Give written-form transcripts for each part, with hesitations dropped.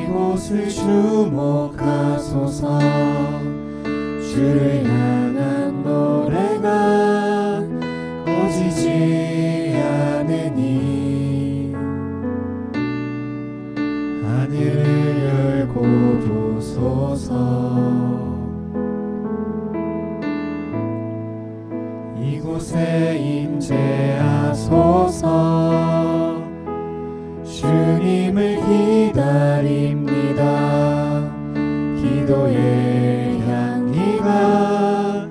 이곳을 주목하소서. 주를 향한 노래가 꺼지지 않으니 하늘을 열고 보소서. 이곳에 임재하소서. 주님을 기다립니다. 기도의 향기가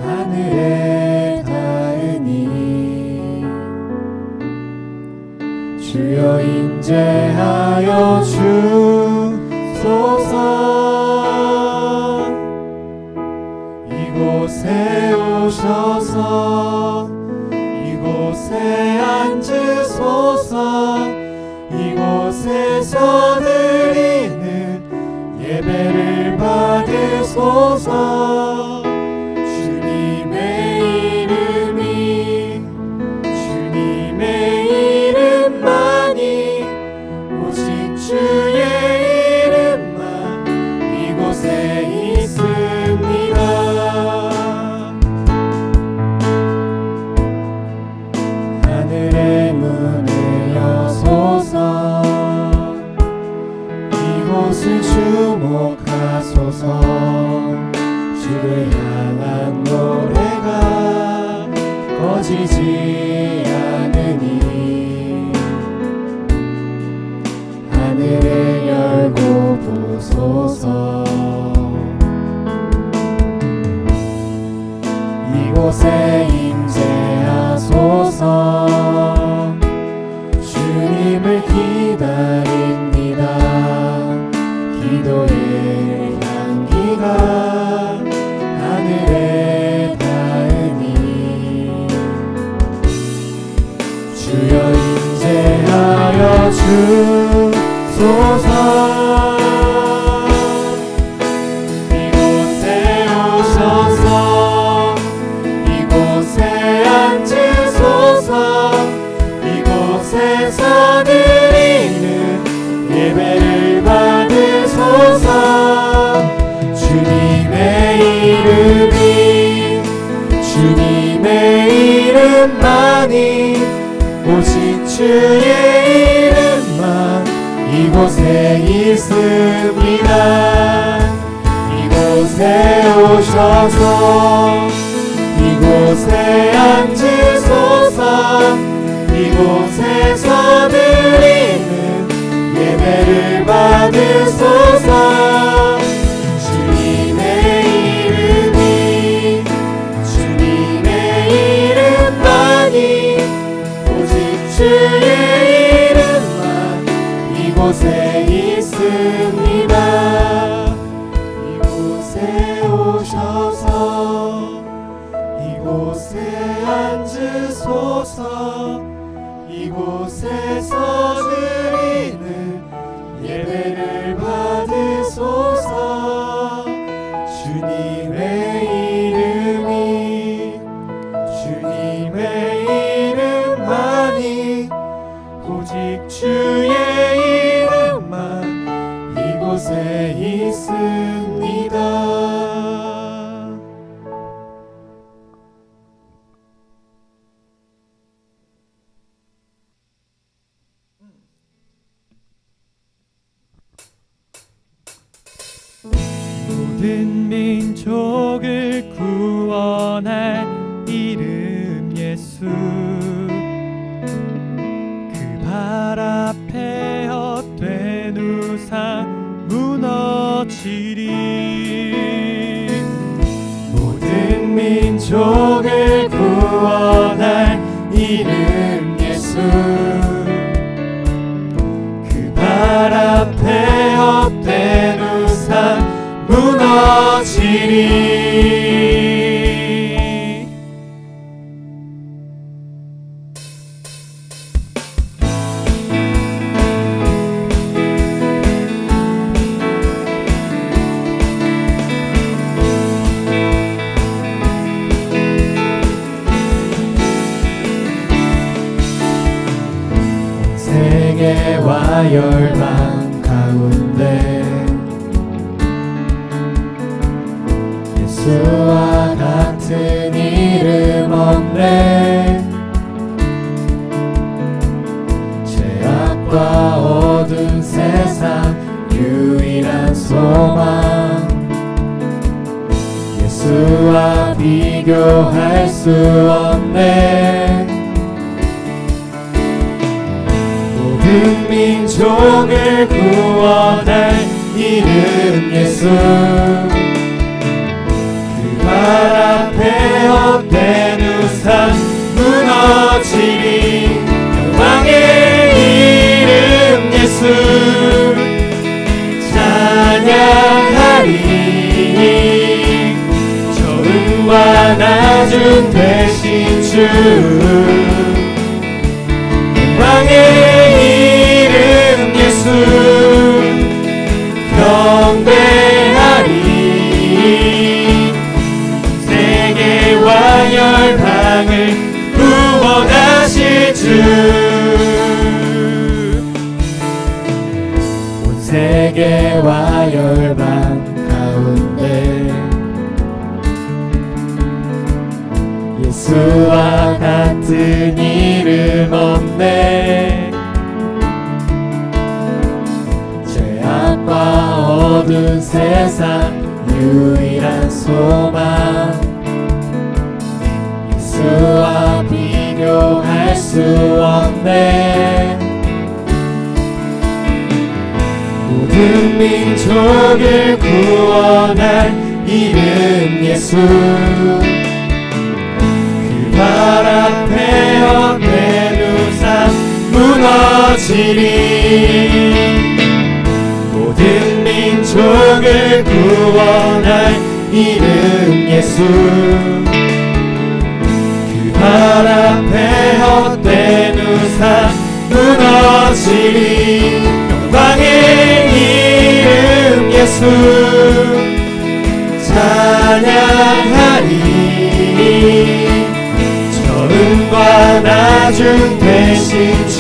하늘에 닿으니 주여 임재하여 주소서. 이곳에 오셔서 이곳에 앉으소서. 이곳에서 드리는 예배를 받으소서. 주님의 이름만이 오직 주의 이름만 이곳에 있습니다. 하늘의 문을 여소서. 이곳을 주목하소서. 주를 향한 노래가 꺼지지 않으니 하늘을 열고 보소서. 이곳에 임재하소서. 주님을 기다립니다. 기도의 향기가 하늘에 닿으니 주여 임재하여 주소서. 이곳에 오셔서 이곳에 앉으소서. 이곳에서 드리는 예배를 받으소서. 주님의 이름만이 오직 주의 이름만 이곳에 있습니다. 이곳에 오셔서 이곳에 앉으소서. 이곳에서 드리는 예배를 받으소서. 주님의 이름만이 오직 주의 이름만 이곳에 있습니다. 이곳에 오셔서 이곳에 앉으소서. 이곳에서 드리는 예배를 받으소서. 주님의 이름만이 오직 주의 이름만 이곳에 있습니다. 모든 민족을 구원할 이름 예수. 그 발 앞에 헛된 우상 무너지리. 모든 민족을 구원할 이름 예수. 그 발 앞에 헛된 우상 무너지리. 세계와 열방 가운데 예수와 같은 이름 없네. 죄악과 어두운 세상 유일한 소망, 예수와 비교할 수 없네. 모든 민족을 구원할 이름 예수, 그 발 앞에 헛된 우상 무너지리. 영광의 이름 예수 찬양하리. 저음과 낮은 대신 주, 영광의 이름 예수 경배하리. 세계와 열방을 구원하실 주, 온 세계와 열방 가운데 예수와 같은 이름 없네. 죄악과 어두운 세상 유일한 소망, 예수와 비교할 수 없네. 모든 민족을 구원할 이름 예수, 그 발 앞에 헛된 우상 무너지리. 모든 민족을 구원할 이름 예수, 그 발 앞에 헛된 우상 무너지리. 영광의 이름 예수 찬양하리. 저음과 낮은 대신 주,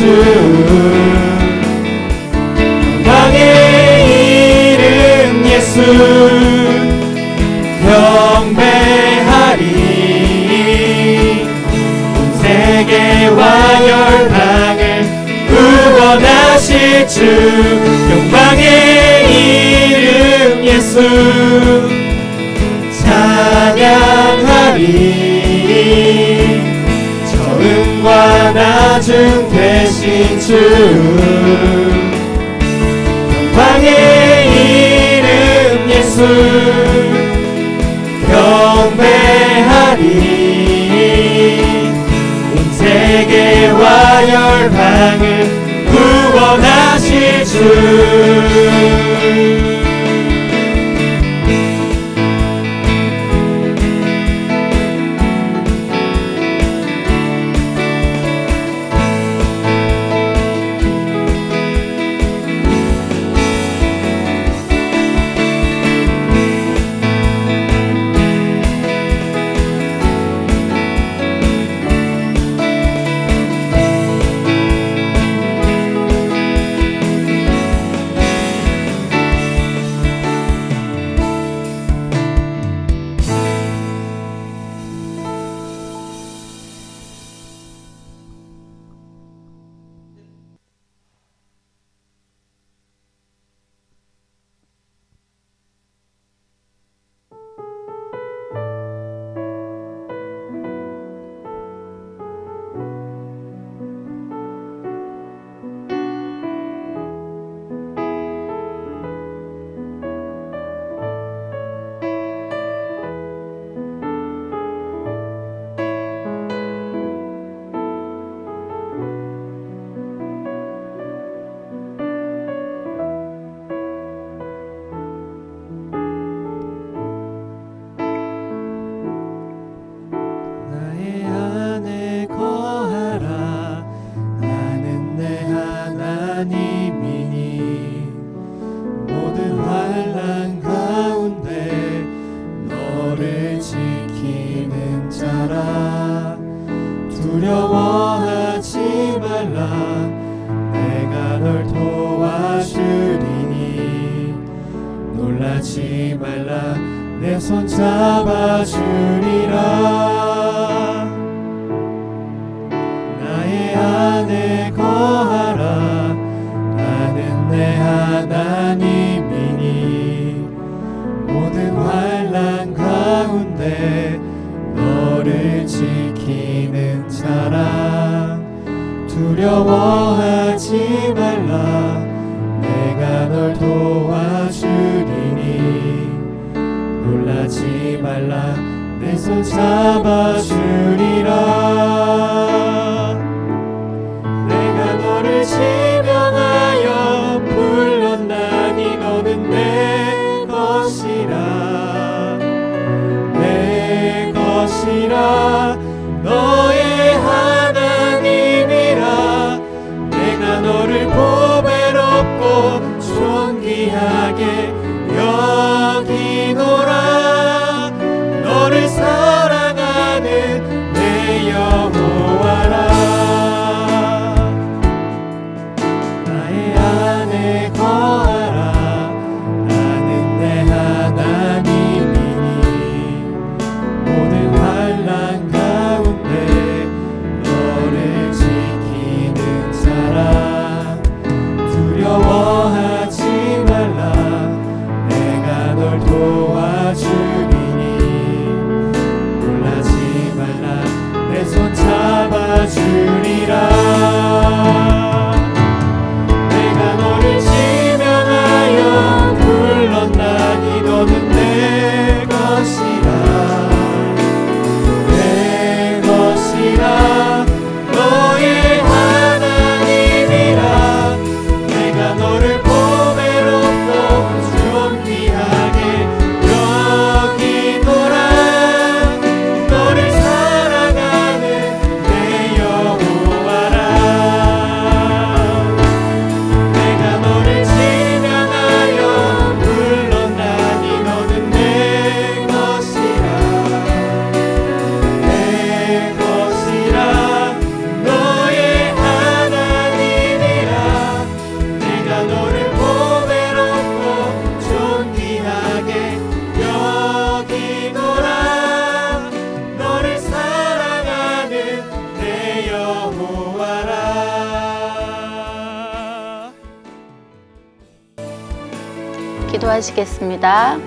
영광의 이름 예수 경배하리. 온 세계와 열방을 구원하실 주, 영광의 이름 예수 찬양하리. 저음과 낮은 대신 주, 영광의 이름 예수 경배하리. 온 세계와 열방을 구원하실 주. 두려워하지 말라. 내가 널 도와주리니 놀라지 말라 내 손 잡아주리라 나의 안에 거하라 나는 내 하나님이니 모든 환난 가운데 너를 지키는 자라 두려워하지 말라 내가 널 도와주리니 놀라지 말라 내 손 잡아주리라 내가 너를 지명하여 불렀나니 너는 내 것이라 내 것이라 너의 하나님이라 내가 너를 보배롭고 존귀하게 여기노라 너를 사랑하는 내 여호와라 나의 안에 거하라 나는 내 하나님이니 모든 환난 가운데 너를 지키는 자라 두려워하지 말라 내가 널 도와주리니 놀라지 말라 내 손 잡아주리라 내가 너를 지명하여 불렀나니 너는 내 것이라 내 것이라 너의 하나님이라 내가 너를 보배롭고 존귀하게 여기노라 너를 사랑하는 내 여호와라 내가 너를 지명하여 불렀나니 너는 내 것이라 내 것이라 너의 하나님이라 내가 너를 보배롭고 존귀하게 여기노라 너를 사랑하는 내 여호와라 기도하시겠습니다.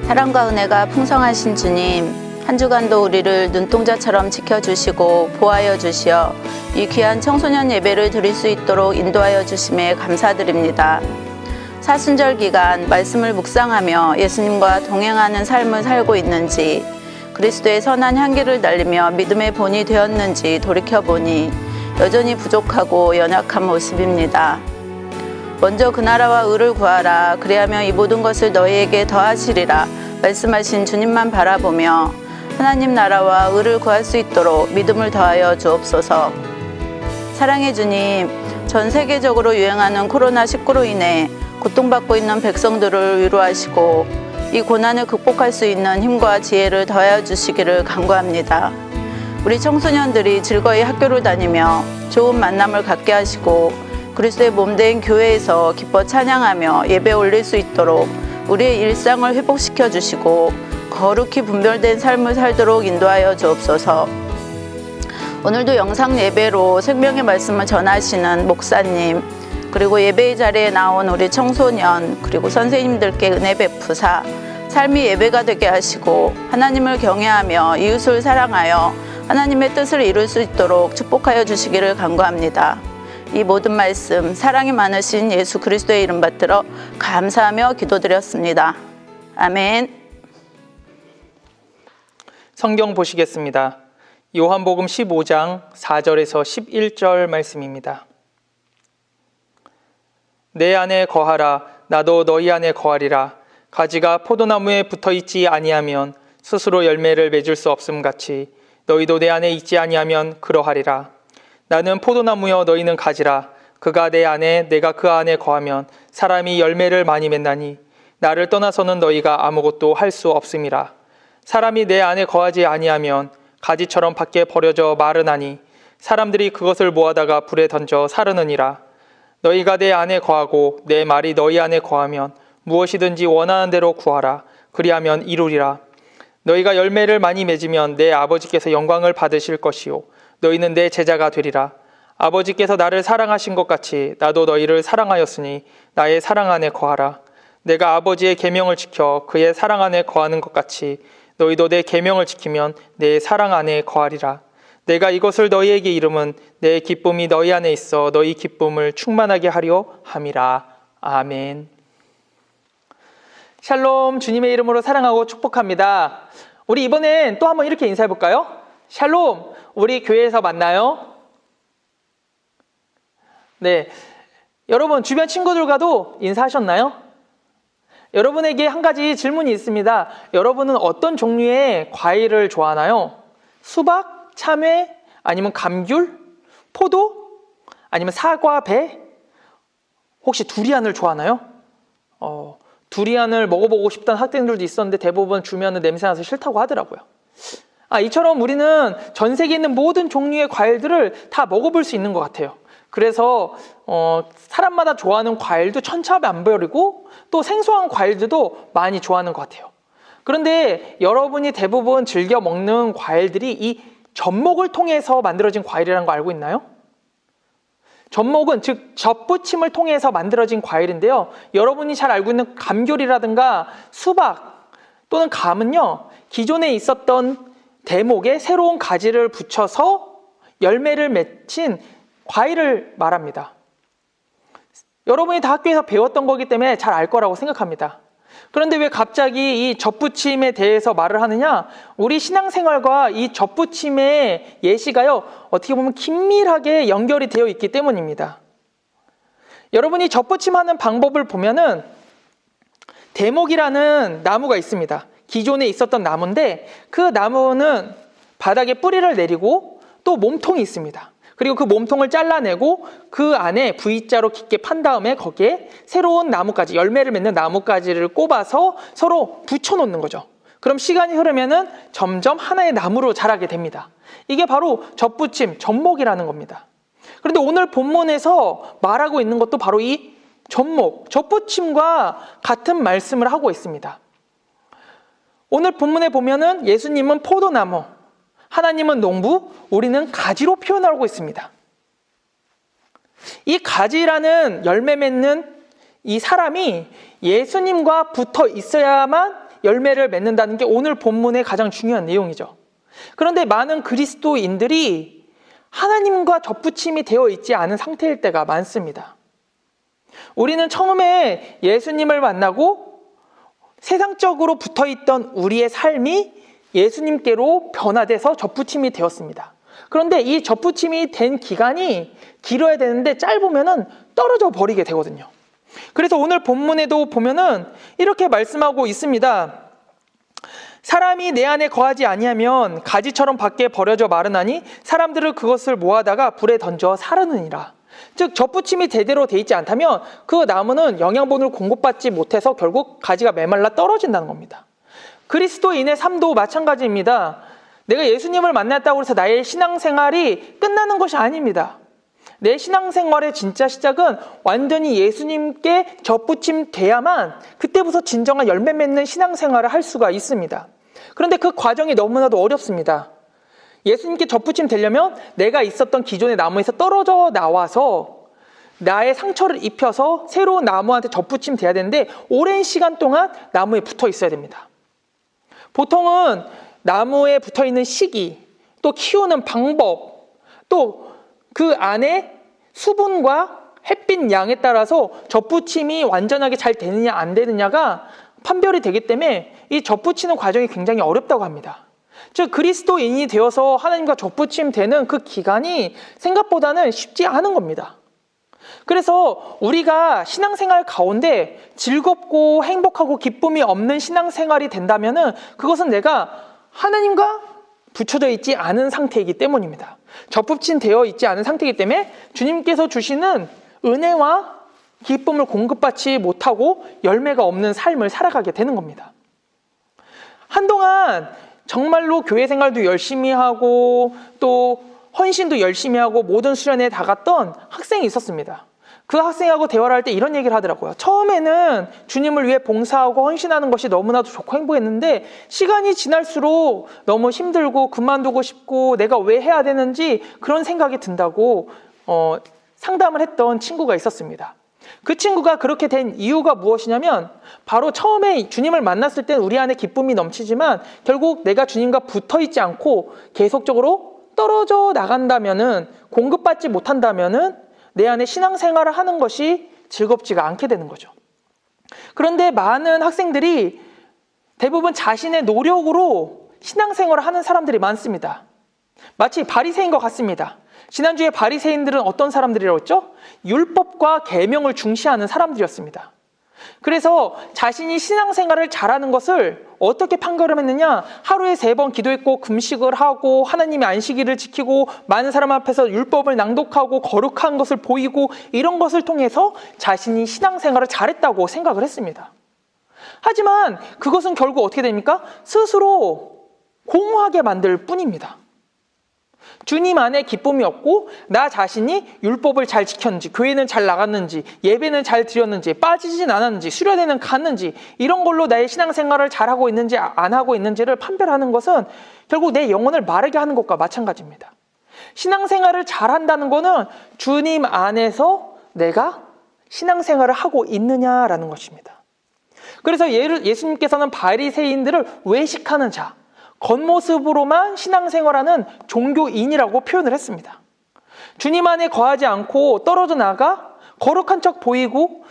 사랑과 은혜가 풍성하신 주님, 한 주간도 우리를 눈동자처럼 지켜주시고 보하여 주시어 이 귀한 청소년 예배를 드릴 수 있도록 인도하여 주심에 감사드립니다. 사순절 기간 말씀을 묵상하며 예수님과 동행하는 삶을 살고 있는지, 그리스도의 선한 향기를 날리며 믿음의 본이 되었는지 돌이켜보니 여전히 부족하고 연약한 모습입니다. 먼저 그 나라와 의를 구하라. 그리하면 이 모든 것을 너희에게 더하시리라 말씀하신 주님만 바라보며 하나님 나라와 의를 구할 수 있도록 믿음을 더하여 주옵소서. 사랑의 주님, 전 세계적으로 유행하는 코로나19로 인해 고통받고 있는 백성들을 위로하시고 이 고난을 극복할 수 있는 힘과 지혜를 더하여 주시기를 간구합니다. 우리 청소년들이 즐거이 학교를 다니며 좋은 만남을 갖게 하시고 그리스도의 몸된 교회에서 기뻐 찬양하며 예배 올릴 수 있도록 우리의 일상을 회복시켜 주시고 거룩히 분별된 삶을 살도록 인도하여 주옵소서. 오늘도 영상 예배로 생명의 말씀을 전하시는 목사님, 그리고 예배의 자리에 나온 우리 청소년, 그리고 선생님들께 은혜 베푸사 삶이 예배가 되게 하시고 하나님을 경외하며 이웃을 사랑하여 하나님의 뜻을 이룰 수 있도록 축복하여 주시기를 간구합니다. 이 모든 말씀 사랑이 많으신 예수 그리스도의 이름 받들어 감사하며 기도드렸습니다. 아멘. 성경 보시겠습니다. 요한복음 15장 4절에서 11절 말씀입니다. 내 안에 거하라. 나도 너희 안에 거하리라. 가지가 포도나무에 붙어있지 아니하면 스스로 열매를 맺을 수 없음 같이 너희도 내 안에 있지 아니하면 그러하리라. 나는 포도나무여 너희는 가지라. 그가 내 안에 내가 그 안에 거하면 사람이 열매를 많이 맺나니 나를 떠나서는 너희가 아무것도 할 수 없음이라. 사람이 내 안에 거하지 아니하면 가지처럼 밖에 버려져 마르나니 사람들이 그것을 모아다가 불에 던져 사르느니라. 너희가 내 안에 거하고 내 말이 너희 안에 거하면 무엇이든지 원하는 대로 구하라. 그리하면 이루리라. 너희가 열매를 많이 맺으면 내 아버지께서 영광을 받으실 것이요 너희는 내 제자가 되리라. 아버지께서 나를 사랑하신 것 같이 나도 너희를 사랑하였으니 나의 사랑 안에 거하라. 내가 아버지의 계명을 지켜 그의 사랑 안에 거하는 것 같이 너희도 내 계명을 지키면 내 사랑 안에 거하리라. 내가 이것을 너희에게 이름은 내 기쁨이 너희 안에 있어 너희 기쁨을 충만하게 하려 함이라. 아멘. 샬롬, 주님의 이름으로 사랑하고 축복합니다. 우리 이번엔 또 한번 이렇게 인사해 볼까요? 샬롬, 우리 교회에서 만나요. 네, 여러분 주변 친구들과도 인사하셨나요? 여러분에게 한 가지 질문이 있습니다. 여러분은 어떤 종류의 과일을 좋아하나요? 수박, 참외, 아니면 감귤, 포도, 아니면 사과, 배? 혹시 두리안을 좋아하나요? 두리안을 먹어보고 싶다는 학생들도 있었는데 대부분 주면은 냄새나서 싫다고 하더라고요. 이처럼 우리는 전 세계에 있는 모든 종류의 과일들을 다 먹어볼 수 있는 것 같아요. 그래서 사람마다 좋아하는 과일도 천차만별이고 또 생소한 과일들도 많이 좋아하는 것 같아요. 그런데 여러분이 대부분 즐겨 먹는 과일들이 이 젖목을 통해서 만들어진 과일이라는 거 알고 있나요? 젖목은 즉 젖부침을 통해서 만들어진 과일인데요. 여러분이 잘 알고 있는 감귤이라든가 수박 또는 감은요, 기존에 있었던 대목에 새로운 가지를 붙여서 열매를 맺힌 과일을 말합니다. 여러분이 다 학교에서 배웠던 거기 때문에 잘 알 거라고 생각합니다. 그런데 왜 갑자기 이 젖부침에 대해서 말을 하느냐? 우리 신앙생활과 이 젖부침의 예시가요, 어떻게 보면 긴밀하게 연결이 되어 있기 때문입니다. 여러분이 젖부침하는 방법을 보면은 대목이라는 나무가 있습니다. 기존에 있었던 나무인데 그 나무는 바닥에 뿌리를 내리고 또 몸통이 있습니다. 그리고 그 몸통을 잘라내고 그 안에 V자로 깊게 판 다음에 거기에 새로운 나뭇가지, 열매를 맺는 나뭇가지를 꼽아서 서로 붙여놓는 거죠. 그럼 시간이 흐르면은 점점 하나의 나무로 자라게 됩니다. 이게 바로 젖부침, 젖목이라는 겁니다. 그런데 오늘 본문에서 말하고 있는 것도 바로 이 젖목, 젖부침과 같은 말씀을 하고 있습니다. 오늘 본문에 보면은 예수님은 포도나무, 하나님은 농부, 우리는 가지로 표현하고 있습니다. 이 가지라는 열매 맺는 이 사람이 예수님과 붙어 있어야만 열매를 맺는다는 게 오늘 본문의 가장 중요한 내용이죠. 그런데 많은 그리스도인들이 하나님과 덧붙임이 되어 있지 않은 상태일 때가 많습니다. 우리는 처음에 예수님을 만나고 세상적으로 붙어 있던 우리의 삶이 예수님께로 변화돼서 덧붙임이 되었습니다. 그런데 이 덧붙임이 된 기간이 길어야 되는데 짧으면은 떨어져 버리게 되거든요. 그래서 오늘 본문에도 보면은 이렇게 말씀하고 있습니다. 사람이 내 안에 거하지 아니하면 가지처럼 밖에 버려져 마르나니 사람들을 그것을 모아다가 불에 던져 사르느니라. 즉 덧붙임이 제대로 돼 있지 않다면 그 나무는 영양분을 공급받지 못해서 결국 가지가 메말라 떨어진다는 겁니다. 그리스도인의 삶도 마찬가지입니다. 내가 예수님을 만났다고 해서 나의 신앙생활이 끝나는 것이 아닙니다. 내 신앙생활의 진짜 시작은 완전히 예수님께 덧붙임 돼야만 그때부터 진정한 열매 맺는 신앙생활을 할 수가 있습니다. 그런데 그 과정이 너무나도 어렵습니다. 예수님께 덧붙임 되려면 내가 있었던 기존의 나무에서 떨어져 나와서 나의 상처를 입혀서 새로운 나무한테 덧붙임 돼야 되는데 오랜 시간 동안 나무에 붙어 있어야 됩니다. 보통은 나무에 붙어 있는 시기, 또 키우는 방법, 또 그 안에 수분과 햇빛 양에 따라서 덧붙임이 완전하게 잘 되느냐 안 되느냐가 판별이 되기 때문에 이 덧붙이는 과정이 굉장히 어렵다고 합니다. 즉 그리스도인이 되어서 하나님과 덧붙임 되는 그 기간이 생각보다는 쉽지 않은 겁니다. 그래서 우리가 신앙생활 가운데 즐겁고 행복하고 기쁨이 없는 신앙생활이 된다면은 그것은 내가 하나님과 붙여져 있지 않은 상태이기 때문입니다. 덧붙임 되어 있지 않은 상태이기 때문에 주님께서 주시는 은혜와 기쁨을 공급받지 못하고 열매가 없는 삶을 살아가게 되는 겁니다. 한동안 정말로 교회 생활도 열심히 하고 또 헌신도 열심히 하고 모든 수련회에 나갔던 학생이 있었습니다. 그 학생하고 대화를 할 때 이런 얘기를 하더라고요. 처음에는 주님을 위해 봉사하고 헌신하는 것이 너무나도 좋고 행복했는데 시간이 지날수록 너무 힘들고 그만두고 싶고 내가 왜 해야 되는지 그런 생각이 든다고 상담을 했던 친구가 있었습니다. 그 친구가 그렇게 된 이유가 무엇이냐면 바로 처음에 주님을 만났을 때 우리 안에 기쁨이 넘치지만 결국 내가 주님과 붙어 있지 않고 계속적으로 떨어져 나간다면은, 공급받지 못한다면은 내 안에 신앙생활을 하는 것이 즐겁지가 않게 되는 거죠. 그런데 많은 학생들이 대부분 자신의 노력으로 신앙생활을 하는 사람들이 많습니다. 마치 바리새인 것 같습니다. 지난주에 바리새인들은 어떤 사람들이라고 했죠? 율법과 계명을 중시하는 사람들이었습니다. 그래서 자신이 신앙생활을 잘하는 것을 어떻게 판가름했느냐? 하루에 3번 기도했고 금식을 하고 하나님의 안식일을 지키고 많은 사람 앞에서 율법을 낭독하고 거룩한 것을 보이고 이런 것을 통해서 자신이 신앙생활을 잘했다고 생각을 했습니다. 하지만 그것은 결국 어떻게 됩니까? 스스로 공허하게 만들 뿐입니다. 주님 안에 기쁨이 없고 나 자신이 율법을 잘 지켰는지, 교회는 잘 나갔는지, 예배는 잘 드렸는지, 빠지진 않았는지, 수련회는 갔는지, 이런 걸로 나의 신앙생활을 잘하고 있는지 안 하고 있는지를 판별하는 것은 결국 내 영혼을 마르게 하는 것과 마찬가지입니다. 신앙생활을 잘한다는 것은 주님 안에서 내가 신앙생활을 하고 있느냐라는 것입니다. 그래서 예수님께서는 바리새인들을 외식하는 자, 겉모습으로만 신앙생활하는 종교인이라고 표현을 했습니다. 주님 안에 거하지 않고 떨어져 나가 거룩한 척 보이고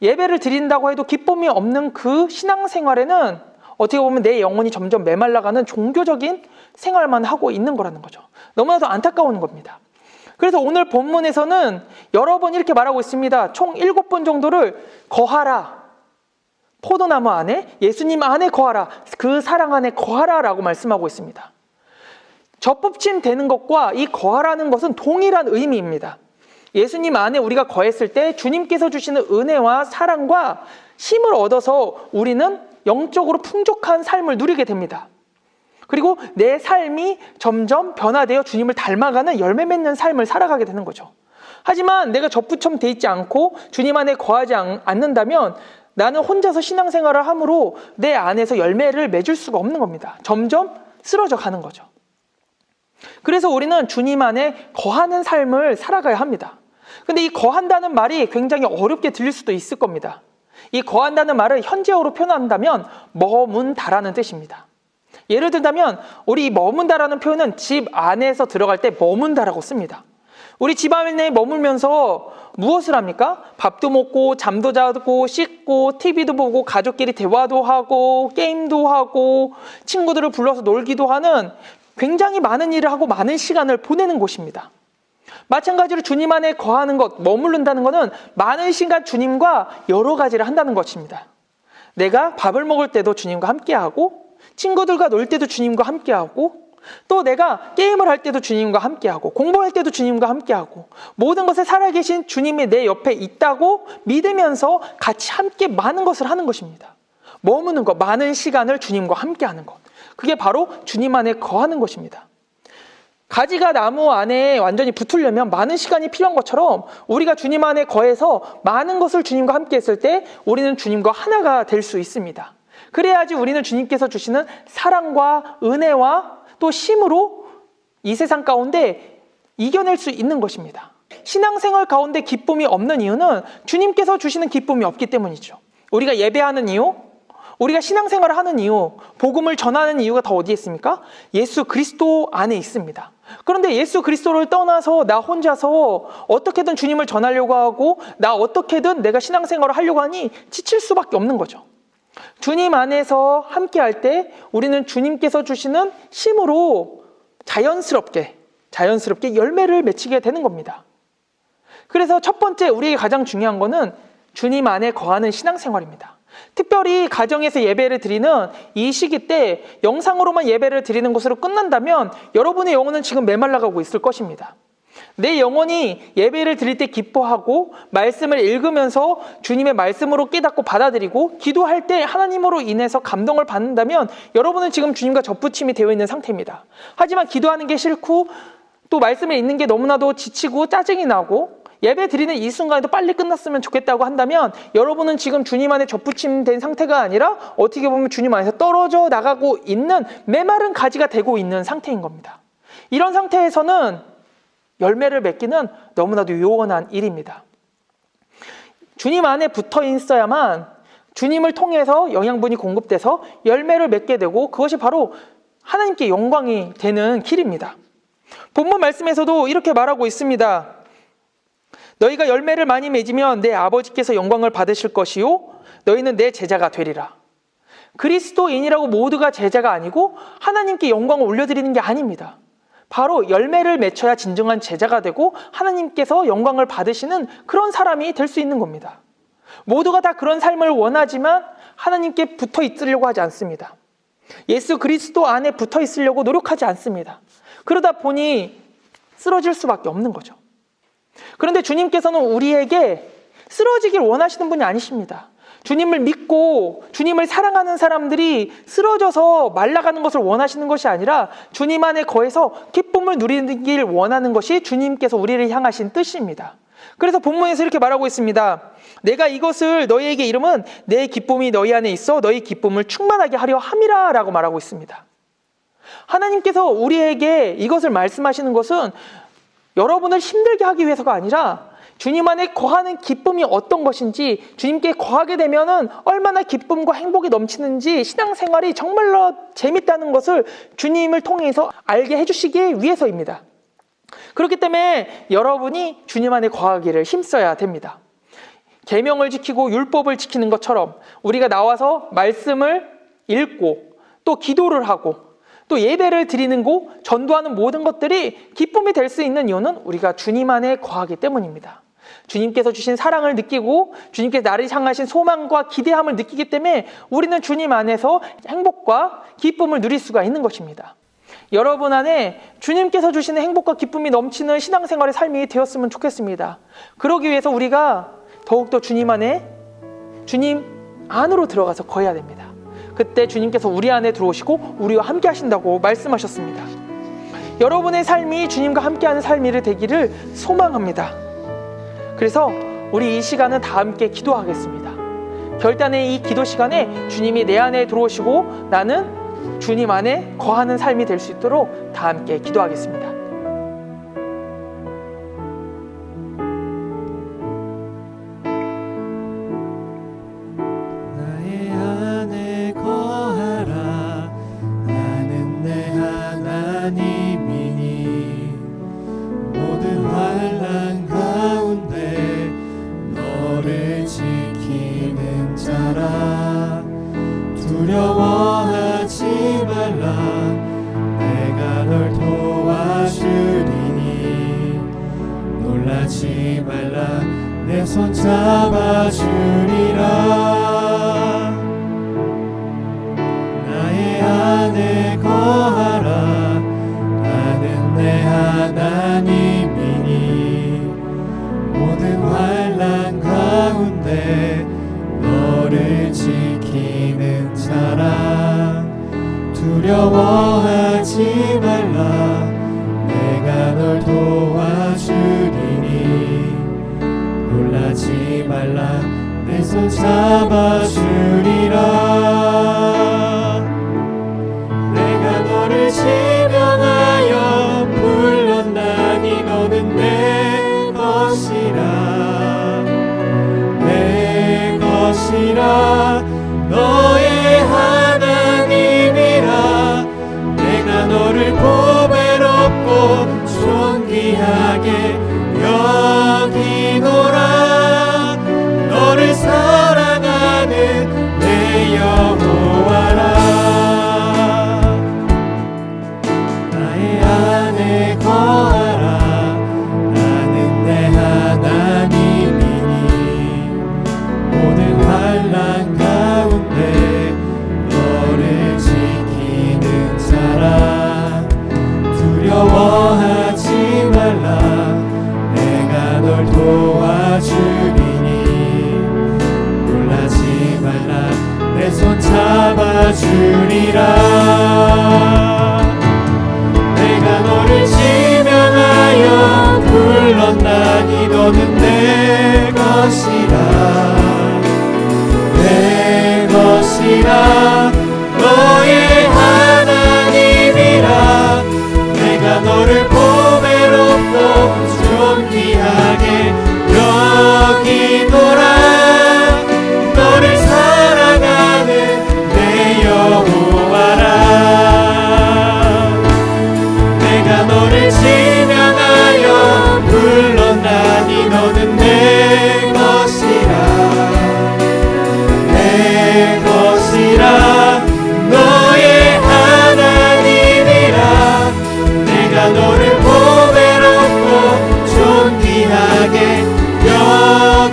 예배를 드린다고 해도 기쁨이 없는 그 신앙생활에는 어떻게 보면 내 영혼이 점점 메말라가는 종교적인 생활만 하고 있는 거라는 거죠. 너무나도 안타까운 겁니다. 그래서 오늘 본문에서는 여러 번 이렇게 말하고 있습니다. 총 7번 정도를 거하라, 포도나무 안에, 예수님 안에 거하라, 그 사랑 안에 거하라 라고 말씀하고 있습니다. 접붙임 되는 것과 이 거하라는 것은 동일한 의미입니다. 예수님 안에 우리가 거했을 때 주님께서 주시는 은혜와 사랑과 힘을 얻어서 우리는 영적으로 풍족한 삶을 누리게 됩니다. 그리고 내 삶이 점점 변화되어 주님을 닮아가는 열매 맺는 삶을 살아가게 되는 거죠. 하지만 내가 접붙임 돼 있지 않고 주님 안에 거하지 않는다면 나는 혼자서 신앙생활을 함으로 내 안에서 열매를 맺을 수가 없는 겁니다. 점점 쓰러져 가는 거죠. 그래서 우리는 주님 안에 거하는 삶을 살아가야 합니다. 근데 이 거한다는 말이 굉장히 어렵게 들릴 수도 있을 겁니다. 이 거한다는 말을 현재어로 표현한다면 머문다라는 뜻입니다. 예를 들자면 우리 이 머문다라는 표현은 집 안에서 들어갈 때 머문다라고 씁니다. 우리 집 안에 머물면서 무엇을 합니까? 밥도 먹고 잠도 자고 씻고 TV도 보고 가족끼리 대화도 하고 게임도 하고 친구들을 불러서 놀기도 하는 굉장히 많은 일을 하고 많은 시간을 보내는 곳입니다. 마찬가지로 주님 안에 거하는 것, 머무른다는 것은 많은 시간 주님과 여러 가지를 한다는 것입니다. 내가 밥을 먹을 때도 주님과 함께하고 친구들과 놀 때도 주님과 함께하고 또 내가 게임을 할 때도 주님과 함께하고 공부할 때도 주님과 함께하고 모든 것에 살아계신 주님이 내 옆에 있다고 믿으면서 같이 함께 많은 것을 하는 것입니다. 머무는 것, 많은 시간을 주님과 함께하는 것, 그게 바로 주님 안에 거하는 것입니다. 가지가 나무 안에 완전히 붙으려면 많은 시간이 필요한 것처럼 우리가 주님 안에 거해서 많은 것을 주님과 함께 했을 때 우리는 주님과 하나가 될 수 있습니다. 그래야지 우리는 주님께서 주시는 사랑과 은혜와 또 힘으로 이 세상 가운데 이겨낼 수 있는 것입니다. 신앙생활 가운데 기쁨이 없는 이유는 주님께서 주시는 기쁨이 없기 때문이죠. 우리가 예배하는 이유, 우리가 신앙생활을 하는 이유, 복음을 전하는 이유가 다 어디에 있습니까? 예수 그리스도 안에 있습니다. 그런데 예수 그리스도를 떠나서 나 혼자서 어떻게든 주님을 전하려고 하고 나 어떻게든 내가 신앙생활을 하려고 하니 지칠 수밖에 없는 거죠. 주님 안에서 함께할 때 우리는 주님께서 주시는 힘으로 자연스럽게 열매를 맺히게 되는 겁니다. 그래서 첫 번째 우리에게 가장 중요한 거는 주님 안에 거하는 신앙생활입니다. 특별히 가정에서 예배를 드리는 이 시기 때 영상으로만 예배를 드리는 것으로 끝난다면 여러분의 영혼은 지금 메말라가고 있을 것입니다. 내 영혼이 예배를 드릴 때 기뻐하고 말씀을 읽으면서 주님의 말씀으로 깨닫고 받아들이고 기도할 때 하나님으로 인해서 감동을 받는다면 여러분은 지금 주님과 접붙임이 되어 있는 상태입니다. 하지만 기도하는 게 싫고 또 말씀을 읽는 게 너무나도 지치고 짜증이 나고 예배 드리는 이 순간에도 빨리 끝났으면 좋겠다고 한다면 여러분은 지금 주님 안에 접붙임된 상태가 아니라 어떻게 보면 주님 안에서 떨어져 나가고 있는 메마른 가지가 되고 있는 상태인 겁니다. 이런 상태에서는 열매를 맺기는 너무나도 요원한 일입니다. 주님 안에 붙어 있어야만 주님을 통해서 영양분이 공급돼서 열매를 맺게 되고 그것이 바로 하나님께 영광이 되는 길입니다. 본문 말씀에서도 이렇게 말하고 있습니다. 너희가 열매를 많이 맺으면 내 아버지께서 영광을 받으실 것이요 너희는 내 제자가 되리라. 그리스도인이라고 모두가 제자가 아니고 하나님께 영광을 올려드리는 게 아닙니다. 바로 열매를 맺혀야 진정한 제자가 되고 하나님께서 영광을 받으시는 그런 사람이 될 수 있는 겁니다. 모두가 다 그런 삶을 원하지만 하나님께 붙어 있으려고 하지 않습니다. 예수 그리스도 안에 붙어 있으려고 노력하지 않습니다. 그러다 보니 쓰러질 수밖에 없는 거죠. 그런데 주님께서는 우리에게 쓰러지길 원하시는 분이 아니십니다. 주님을 믿고 주님을 사랑하는 사람들이 쓰러져서 말라가는 것을 원하시는 것이 아니라 주님 안에 거해서 기쁨을 누리길 원하는 것이 주님께서 우리를 향하신 뜻입니다. 그래서 본문에서 이렇게 말하고 있습니다. 내가 이것을 너희에게 이름은 내 기쁨이 너희 안에 있어 너희 기쁨을 충만하게 하려 함이라 라고 말하고 있습니다. 하나님께서 우리에게 이것을 말씀하시는 것은 여러분을 힘들게 하기 위해서가 아니라 주님 안에 거하는 기쁨이 어떤 것인지, 주님께 거하게 되면은 얼마나 기쁨과 행복이 넘치는지 신앙생활이 정말로 재밌다는 것을 주님을 통해서 알게 해주시기 위해서입니다. 그렇기 때문에 여러분이 주님 안에 거하기를 힘써야 됩니다. 계명을 지키고 율법을 지키는 것처럼 우리가 나와서 말씀을 읽고 또 기도를 하고 또 예배를 드리는 곳, 전도하는 모든 것들이 기쁨이 될 수 있는 이유는 우리가 주님 안에 거하기 때문입니다. 주님께서 주신 사랑을 느끼고 주님께서 나를 향하신 소망과 기대함을 느끼기 때문에 우리는 주님 안에서 행복과 기쁨을 누릴 수가 있는 것입니다. 여러분 안에 주님께서 주시는 행복과 기쁨이 넘치는 신앙생활의 삶이 되었으면 좋겠습니다. 그러기 위해서 우리가 더욱더 주님 안에, 주님 안으로 들어가서 거해야 됩니다. 그때 주님께서 우리 안에 들어오시고 우리와 함께 하신다고 말씀하셨습니다. 여러분의 삶이 주님과 함께하는 삶이 되기를 소망합니다. 그래서 우리 이 시간은 다 함께 기도하겠습니다. 결단의 이 기도 시간에 주님이 내 안에 들어오시고 나는 주님 안에 거하는 삶이 될 수 있도록 다 함께 기도하겠습니다. 나의 안에 거하라. 나는 내 하나님이니 모든 환난 가운데 너를 지키는 자라. 두려워하지 말라. 내가 널 도와주리니 놀라지 말라. 내 손 잡아주리라. 나의 안에 거하라. 나는 내 하나님이니 모든 환난 가운데 너를 지키는 자라. 두려워하지 말라. 내가 널 도와주리니 놀라지 말라. 내 손 잡아주리라. 내가 너를 지명하여 불렀나니 너는 내 것이라. 내 것이라. 너의 하나님이라. 내가 너를 보배롭고 존귀하게 여기노라. 너를 사랑하는 내 여호와라. 나의 안에 거하라. 나는 내 하나님이니 모든 환난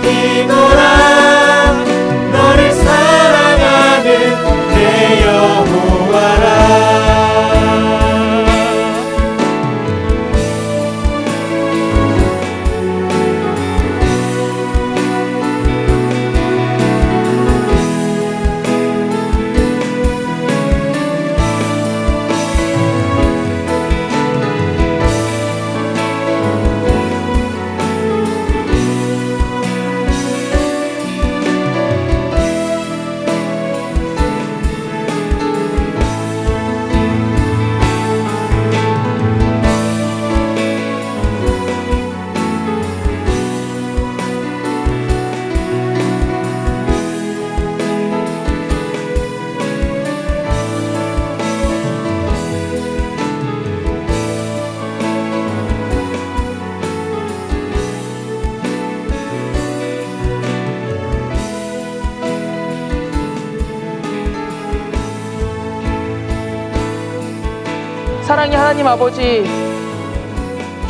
기도라. 너를 사랑하는 내 여호와라. 사랑의 하나님 아버지,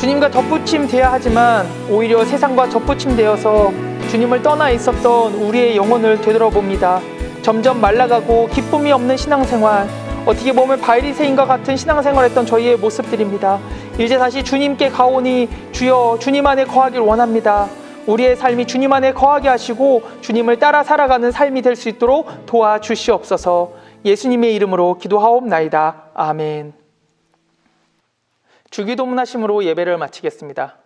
주님과 덧붙임 돼야 하지만 오히려 세상과 덧붙임 되어서 주님을 떠나 있었던 우리의 영혼을 되돌아봅니다. 점점 말라가고 기쁨이 없는 신앙생활, 어떻게 보면 바리새인과 같은 신앙생활했던 저희의 모습들입니다. 이제 다시 주님께 가오니 주여 주님 안에 거하길 원합니다. 우리의 삶이 주님 안에 거하게 하시고 주님을 따라 살아가는 삶이 될 수 있도록 도와주시옵소서. 예수님의 이름으로 기도하옵나이다. 아멘. 주기도문하심으로 예배를 마치겠습니다.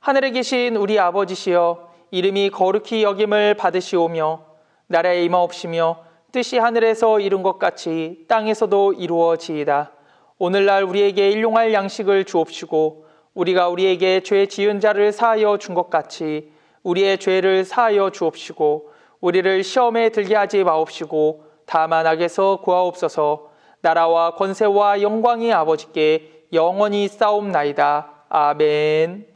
하늘에 계신 우리 아버지시여, 이름이 거룩히 여김을 받으시오며 나라에 임하옵시며 뜻이 하늘에서 이룬 것 같이 땅에서도 이루어지이다. 오늘날 우리에게 일용할 양식을 주옵시고 우리가 우리에게 죄 지은 자를 사하여 준 것 같이 우리의 죄를 사하여 주옵시고 우리를 시험에 들게 하지 마옵시고 다만 악에서 구하옵소서. 나라와 권세와 영광이 아버지께 영원히 싸움나이다. 아멘.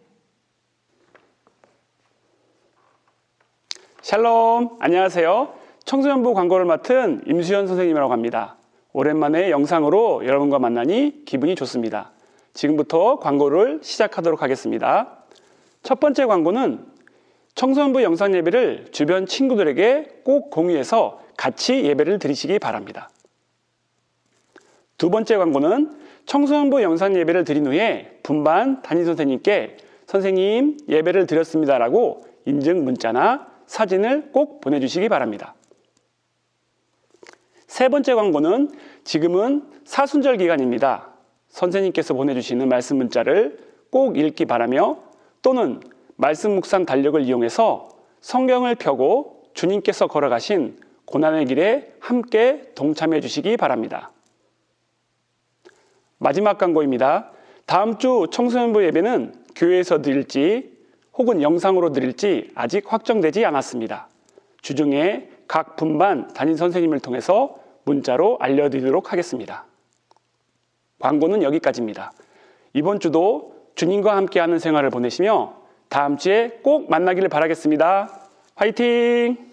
샬롬, 안녕하세요. 청소년부 광고를 맡은 임수현 선생님이라고 합니다. 오랜만에 영상으로 여러분과 만나니 기분이 좋습니다. 지금부터 광고를 시작하도록 하겠습니다. 첫 번째 광고는 청소년부 영상 예배를 주변 친구들에게 꼭 공유해서 같이 예배를 드리시기 바랍니다. 두 번째 광고는 청소년부 영상 예배를 드린 후에 분반 담임선생님께 선생님 예배를 드렸습니다라고 인증 문자나 사진을 꼭 보내주시기 바랍니다. 세 번째 광고는 지금은 사순절 기간입니다. 선생님께서 보내주시는 말씀 문자를 꼭 읽기 바라며 또는 말씀 묵상 달력을 이용해서 성경을 펴고 주님께서 걸어가신 고난의 길에 함께 동참해 주시기 바랍니다. 마지막 광고입니다. 다음 주 청소년부 예배는 교회에서 드릴지 혹은 영상으로 드릴지 아직 확정되지 않았습니다. 주중에 각 분반 담임 선생님을 통해서 문자로 알려드리도록 하겠습니다. 광고는 여기까지입니다. 이번 주도 주님과 함께하는 생활을 보내시며 다음 주에 꼭 만나기를 바라겠습니다. 화이팅!